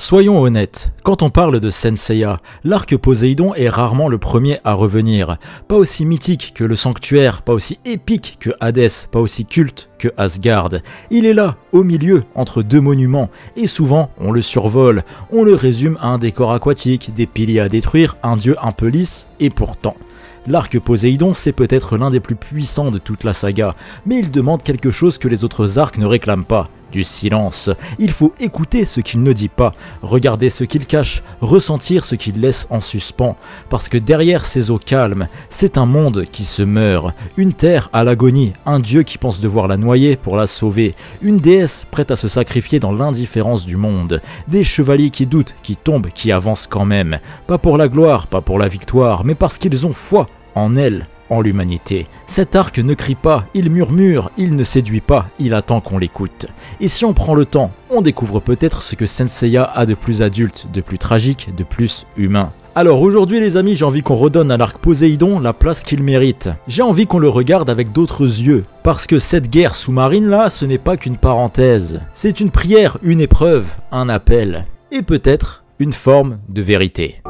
Soyons honnêtes, quand on parle de Saint Seiya, l'arc Poséidon est rarement le premier à revenir. Pas aussi mythique que le Sanctuaire, pas aussi épique que Hadès, pas aussi culte que Asgard. Il est là, au milieu, entre deux monuments, et souvent on le survole, on le résume à un décor aquatique, des piliers à détruire, un dieu un peu lisse, et pourtant... L'arc Poséidon, c'est peut-être l'un des plus puissants de toute la saga, mais il demande quelque chose que les autres arcs ne réclament pas. Du silence. Il faut écouter ce qu'il ne dit pas, regarder ce qu'il cache, ressentir ce qu'il laisse en suspens, parce que derrière ces eaux calmes, c'est un monde qui se meurt, une terre à l'agonie, un dieu qui pense devoir la noyer pour la sauver, une déesse prête à se sacrifier dans l'indifférence du monde, des chevaliers qui doutent, qui tombent, qui avancent quand même, pas pour la gloire, pas pour la victoire, mais parce qu'ils ont foi en elle. En l'humanité. Cet arc ne crie pas, il murmure, il ne séduit pas, il attend qu'on l'écoute. Et si on prend le temps, on découvre peut-être ce que Saint Seiya a de plus adulte, de plus tragique, de plus humain. Alors aujourd'hui les amis, j'ai envie qu'on redonne à l'arc Poséidon la place qu'il mérite. J'ai envie qu'on le regarde avec d'autres yeux, parce que cette guerre sous-marine là, ce n'est pas qu'une parenthèse. C'est une prière, une épreuve, un appel, et peut-être une forme de vérité.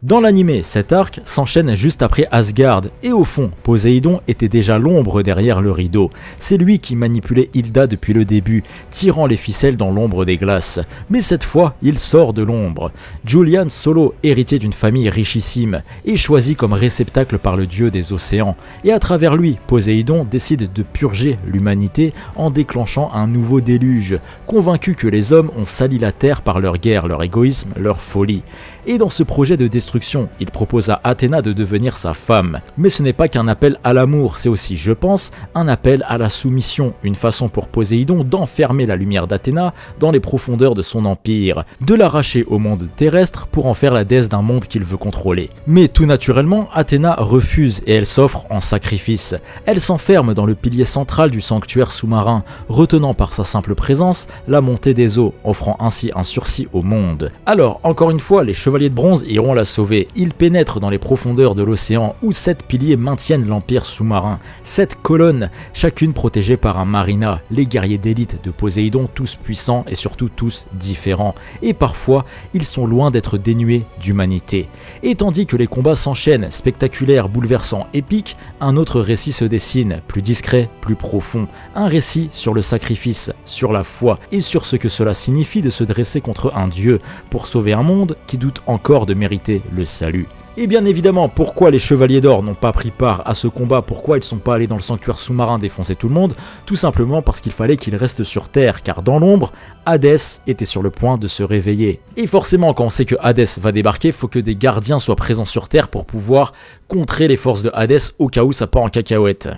Dans l'animé, cet arc s'enchaîne juste après Asgard, et au fond, Poséidon était déjà l'ombre derrière le rideau. C'est lui qui manipulait Hilda depuis le début, tirant les ficelles dans l'ombre des glaces. Mais cette fois, il sort de l'ombre. Julian Solo, héritier d'une famille richissime, est choisi comme réceptacle par le dieu des océans, et à travers lui, Poséidon décide de purger l'humanité en déclenchant un nouveau déluge, convaincu que les hommes ont sali la terre par leur guerre, leur égoïsme, leur folie. Et dans ce projet de destruction, il propose à Athéna de devenir sa femme. Mais ce n'est pas qu'un appel à l'amour, c'est aussi, je pense, un appel à la soumission, une façon pour Poséidon d'enfermer la lumière d'Athéna dans les profondeurs de son empire, de l'arracher au monde terrestre pour en faire la déesse d'un monde qu'il veut contrôler. Mais tout naturellement, Athéna refuse et elle s'offre en sacrifice. Elle s'enferme dans le pilier central du sanctuaire sous-marin, retenant par sa simple présence la montée des eaux, offrant ainsi un sursis au monde. Alors, encore une fois, les chevaliers de bronze iront la sauver. Ils pénètrent dans les profondeurs de l'océan où 7 piliers maintiennent l'empire sous-marin. 7 colonnes, chacune protégée par un marina, les guerriers d'élite de Poséidon, tous puissants et surtout tous différents. Et parfois, ils sont loin d'être dénués d'humanité. Et tandis que les combats s'enchaînent, spectaculaires, bouleversants, épiques, un autre récit se dessine, plus discret, plus profond. Un récit sur le sacrifice, sur la foi et sur ce que cela signifie de se dresser contre un dieu pour sauver un monde qui doute encore de mériter le salut. Et bien évidemment, pourquoi les Chevaliers d'Or n'ont pas pris part à ce combat, pourquoi ils sont pas allés dans le sanctuaire sous-marin défoncer tout le monde? Tout simplement parce qu'il fallait qu'ils restent sur Terre, car dans l'ombre, Hadès était sur le point de se réveiller. Et forcément, quand on sait que Hadès va débarquer, faut que des gardiens soient présents sur Terre pour pouvoir contrer les forces de Hadès au cas où ça part en cacahuète.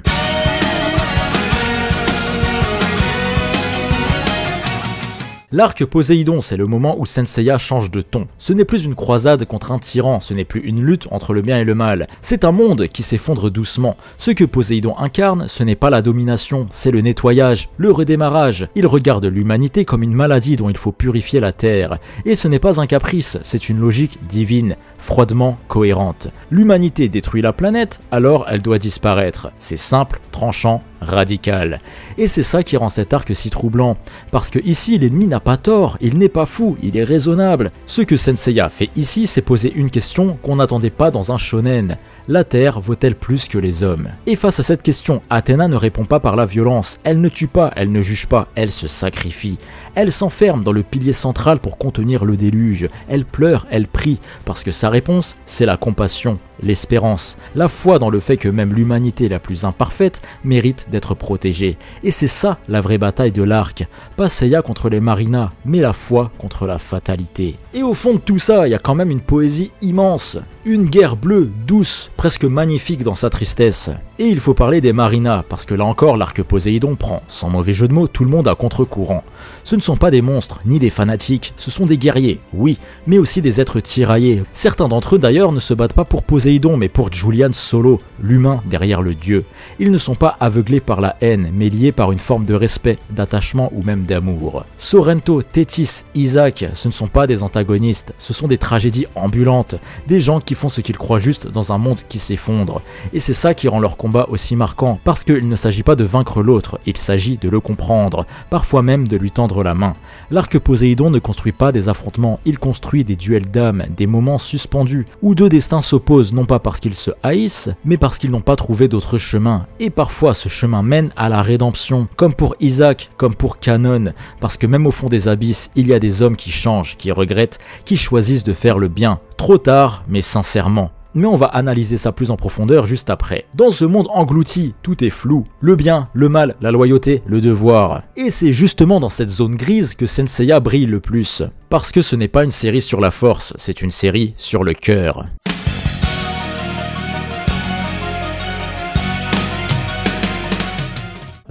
L'arc Poséidon, c'est le moment où Saint Seiya change de ton. Ce n'est plus une croisade contre un tyran, ce n'est plus une lutte entre le bien et le mal. C'est un monde qui s'effondre doucement. Ce que Poséidon incarne, ce n'est pas la domination, c'est le nettoyage, le redémarrage. Il regarde l'humanité comme une maladie dont il faut purifier la terre. Et ce n'est pas un caprice, c'est une logique divine, froidement cohérente. L'humanité détruit la planète, alors elle doit disparaître. C'est simple, tranchant, radical. Et c'est ça qui rend cet arc si troublant, parce que ici l'ennemi n'a pas tort, il n'est pas fou, il est raisonnable. Ce que Saint Seiya fait ici, c'est poser une question qu'on n'attendait pas dans un shonen. La Terre vaut-elle plus que les hommes? Et face à cette question, Athéna ne répond pas par la violence, elle ne tue pas, elle ne juge pas, elle se sacrifie. Elle s'enferme dans le pilier central pour contenir le déluge, elle pleure, elle prie, parce que sa réponse, c'est la compassion, l'espérance, la foi dans le fait que même l'humanité la plus imparfaite mérite d'être protégée. Et c'est ça la vraie bataille de l'arc, pas Seiya contre les marinas, mais la foi contre la fatalité. Et au fond de tout ça, il y a quand même une poésie immense, une guerre bleue, douce, presque magnifique dans sa tristesse. Et il faut parler des Marinas, parce que là encore l'arc Poséidon prend, sans mauvais jeu de mots, tout le monde à contre-courant. Ce ne sont pas des monstres, ni des fanatiques, ce sont des guerriers, oui, mais aussi des êtres tiraillés. Certains d'entre eux d'ailleurs ne se battent pas pour Poséidon, mais pour Julian Solo, l'humain derrière le dieu. Ils ne sont pas aveuglés par la haine, mais liés par une forme de respect, d'attachement ou même d'amour. Sorrento, Thétis, Isaac, ce ne sont pas des antagonistes, ce sont des tragédies ambulantes, des gens qui font ce qu'ils croient juste dans un monde qui s'effondre. Et c'est ça qui rend leur combat aussi marquant, parce qu'il ne s'agit pas de vaincre l'autre, il s'agit de le comprendre, parfois même de lui tendre la main. L'arc Poséidon ne construit pas des affrontements, il construit des duels d'âme, des moments suspendus, où deux destins s'opposent non pas parce qu'ils se haïssent, mais parce qu'ils n'ont pas trouvé d'autre chemin. Et parfois ce chemin mène à la rédemption, comme pour Isaac, comme pour Kanon, parce que même au fond des abysses, il y a des hommes qui changent, qui regrettent, qui choisissent de faire le bien. Trop tard, mais sincèrement. Mais on va analyser ça plus en profondeur juste après. Dans ce monde englouti, tout est flou. Le bien, le mal, la loyauté, le devoir. Et c'est justement dans cette zone grise que Saint Seiya brille le plus. Parce que ce n'est pas une série sur la force, c'est une série sur le cœur.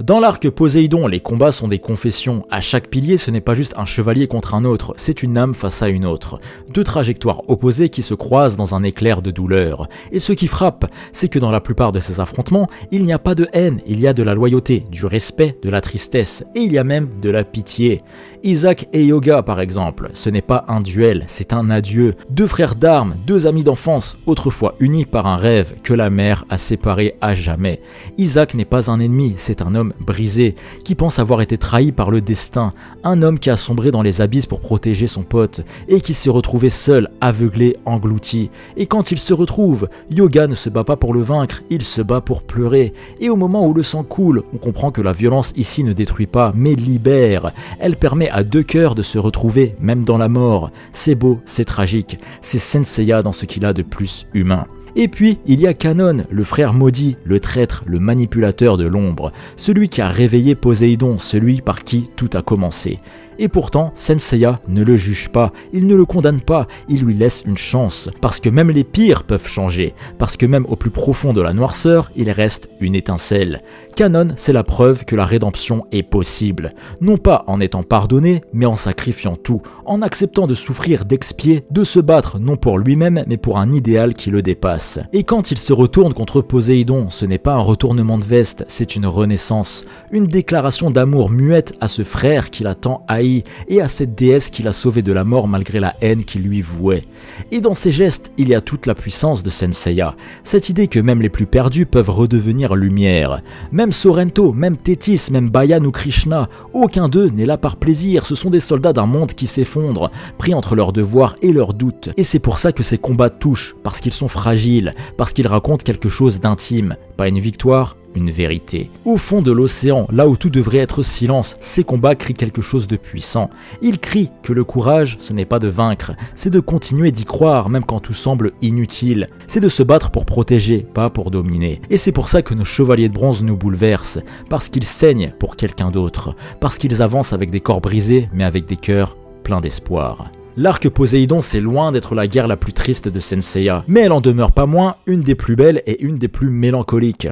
Dans l'arc Poséidon, les combats sont des confessions. À chaque pilier, ce n'est pas juste un chevalier contre un autre, c'est une âme face à une autre. Deux trajectoires opposées qui se croisent dans un éclair de douleur. Et ce qui frappe, c'est que dans la plupart de ces affrontements, il n'y a pas de haine, il y a de la loyauté, du respect, de la tristesse, et il y a même de la pitié. Isaac et Yoga par exemple, ce n'est pas un duel, c'est un adieu. Deux frères d'armes, deux amis d'enfance, autrefois unis par un rêve que la mère a séparés à jamais. Isaac n'est pas un ennemi, c'est un homme brisé, qui pense avoir été trahi par le destin, un homme qui a sombré dans les abysses pour protéger son pote, et qui s'est retrouvé seul, aveuglé, englouti. Et quand il se retrouve, Yoga ne se bat pas pour le vaincre, il se bat pour pleurer. Et au moment où le sang coule, on comprend que la violence ici ne détruit pas, mais libère. Elle permet à deux cœurs de se retrouver, même dans la mort. C'est beau, c'est tragique, c'est Saint Seiya dans ce qu'il a de plus humain. Et puis, il y a Kanon, le frère maudit, le traître, le manipulateur de l'ombre, celui qui a réveillé Poséidon, celui par qui tout a commencé. Et pourtant, Saint Seiya ne le juge pas, il ne le condamne pas, il lui laisse une chance, parce que même les pires peuvent changer, parce que même au plus profond de la noirceur, il reste une étincelle. Kanon, c'est la preuve que la rédemption est possible, non pas en étant pardonné, mais en sacrifiant tout, en acceptant de souffrir, d'expier, de se battre non pour lui-même, mais pour un idéal qui le dépasse. Et quand il se retourne contre Poséidon, ce n'est pas un retournement de veste, c'est une renaissance, une déclaration d'amour muette à ce frère qu'il a tant haï, et à cette déesse qui l'a sauvé de la mort malgré la haine qu'il lui vouait. Et dans ces gestes, il y a toute la puissance de Saint Seiya, cette idée que même les plus perdus peuvent redevenir lumière. Même Sorrento, même Thétis, même Bayan ou Krishna, aucun d'eux n'est là par plaisir, ce sont des soldats d'un monde qui s'effondre, pris entre leurs devoirs et leurs doutes. Et c'est pour ça que ces combats touchent, parce qu'ils sont fragiles, parce qu'ils racontent quelque chose d'intime, pas une victoire, une vérité. Au fond de l'océan, là où tout devrait être silence, ces combats crient quelque chose de puissant. Ils crient que le courage, ce n'est pas de vaincre, c'est de continuer d'y croire même quand tout semble inutile. C'est de se battre pour protéger, pas pour dominer. Et c'est pour ça que nos chevaliers de bronze nous bouleversent, parce qu'ils saignent pour quelqu'un d'autre, parce qu'ils avancent avec des corps brisés, mais avec des cœurs pleins d'espoir. L'arc Poséidon, c'est loin d'être la guerre la plus triste de Saint Seiya, mais elle en demeure pas moins une des plus belles et une des plus mélancoliques.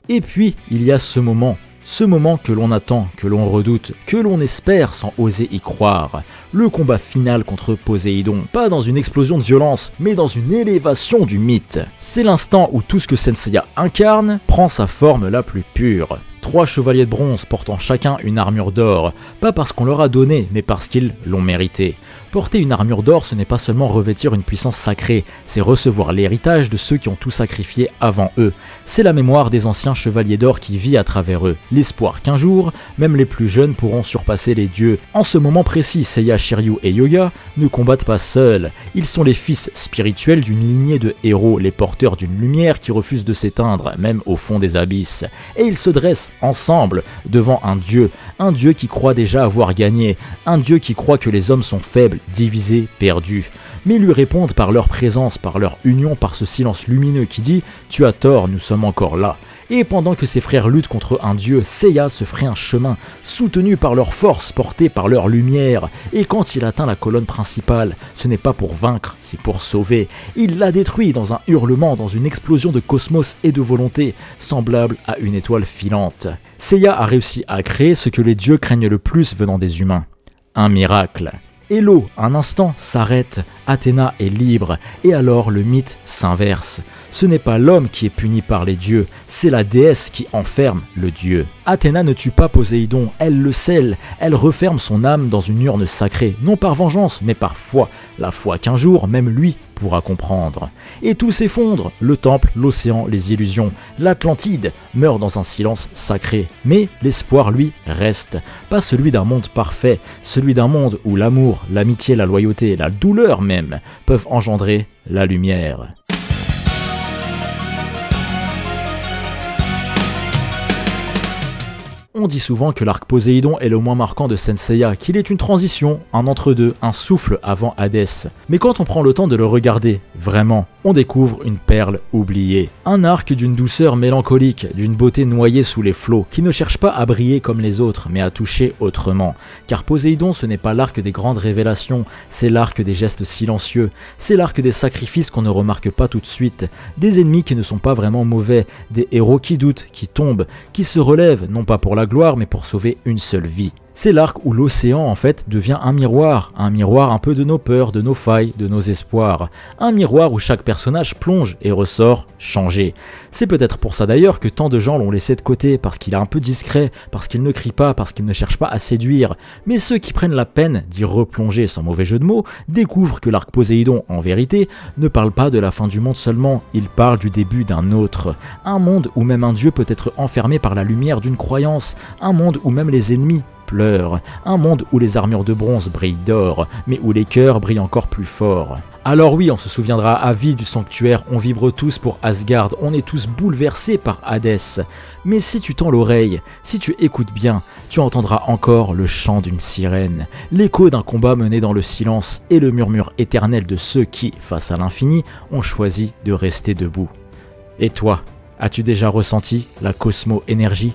Et puis, il y a ce moment que l'on attend, que l'on redoute, que l'on espère sans oser y croire. Le combat final contre Poséidon, pas dans une explosion de violence, mais dans une élévation du mythe. C'est l'instant où tout ce que Saint Seiya incarne prend sa forme la plus pure. 3 chevaliers de bronze portant chacun une armure d'or, pas parce qu'on leur a donné, mais parce qu'ils l'ont mérité. Porter une armure d'or, ce n'est pas seulement revêtir une puissance sacrée, c'est recevoir l'héritage de ceux qui ont tout sacrifié avant eux. C'est la mémoire des anciens chevaliers d'or qui vit à travers eux, l'espoir qu'un jour, même les plus jeunes pourront surpasser les dieux. En ce moment précis, Seiya, Shiryu et Yoga ne combattent pas seuls, ils sont les fils spirituels d'une lignée de héros, les porteurs d'une lumière qui refuse de s'éteindre, même au fond des abysses. Et ils se dressent ensemble devant un dieu qui croit déjà avoir gagné, un dieu qui croit que les hommes sont faibles, divisés, perdus. Mais ils lui répondent par leur présence, par leur union, par ce silence lumineux qui dit « Tu as tort, nous sommes encore là ». Et pendant que ses frères luttent contre un dieu, Seiya se ferait un chemin, soutenu par leur force, porté par leur lumière. Et quand il atteint la colonne principale, ce n'est pas pour vaincre, c'est pour sauver. Il la détruit dans un hurlement, dans une explosion de cosmos et de volonté, semblable à une étoile filante. Seiya a réussi à créer ce que les dieux craignent le plus venant des humains. Un miracle. Et l'eau, un instant, s'arrête, Athéna est libre, et alors le mythe s'inverse. Ce n'est pas l'homme qui est puni par les dieux, c'est la déesse qui enferme le dieu. Athéna ne tue pas Poséidon, elle le scelle, elle referme son âme dans une urne sacrée, non par vengeance, mais par foi, la foi qu'un jour, même lui, pourra comprendre. Et tout s'effondre, le temple, l'océan, les illusions, l'Atlantide meurt dans un silence sacré. Mais l'espoir, lui, reste. Pas celui d'un monde parfait, celui d'un monde où l'amour, l'amitié, la loyauté, la douleur même, peuvent engendrer la lumière. On dit souvent que l'arc Poséidon est le moins marquant de Senseiya, qu'il est une transition, un entre-deux, un souffle avant Hadès. Mais quand on prend le temps de le regarder, vraiment, on découvre une perle oubliée. Un arc d'une douceur mélancolique, d'une beauté noyée sous les flots, qui ne cherche pas à briller comme les autres, mais à toucher autrement. Car Poséidon, ce n'est pas l'arc des grandes révélations, c'est l'arc des gestes silencieux, c'est l'arc des sacrifices qu'on ne remarque pas tout de suite, des ennemis qui ne sont pas vraiment mauvais, des héros qui doutent, qui tombent, qui se relèvent, non pas pour la gloire, mais pour sauver une seule vie. C'est l'arc où l'océan en fait devient un miroir un peu de nos peurs, de nos failles, de nos espoirs. Un miroir où chaque personnage plonge et ressort changé. C'est peut-être pour ça d'ailleurs que tant de gens l'ont laissé de côté, parce qu'il est un peu discret, parce qu'il ne crie pas, parce qu'il ne cherche pas à séduire. Mais ceux qui prennent la peine d'y replonger sans mauvais jeu de mots, découvrent que l'arc Poséidon, en vérité, ne parle pas de la fin du monde seulement, il parle du début d'un autre. Un monde où même un dieu peut être enfermé par la lumière d'une croyance, un monde où même les ennemis pleurent, un monde où les armures de bronze brillent d'or, mais où les cœurs brillent encore plus fort. Alors oui, on se souviendra à vie du sanctuaire, on vibre tous pour Asgard, on est tous bouleversés par Hadès. Mais si tu tends l'oreille, si tu écoutes bien, tu entendras encore le chant d'une sirène, l'écho d'un combat mené dans le silence et le murmure éternel de ceux qui, face à l'infini, ont choisi de rester debout. Et toi, as-tu déjà ressenti la cosmo-énergie ?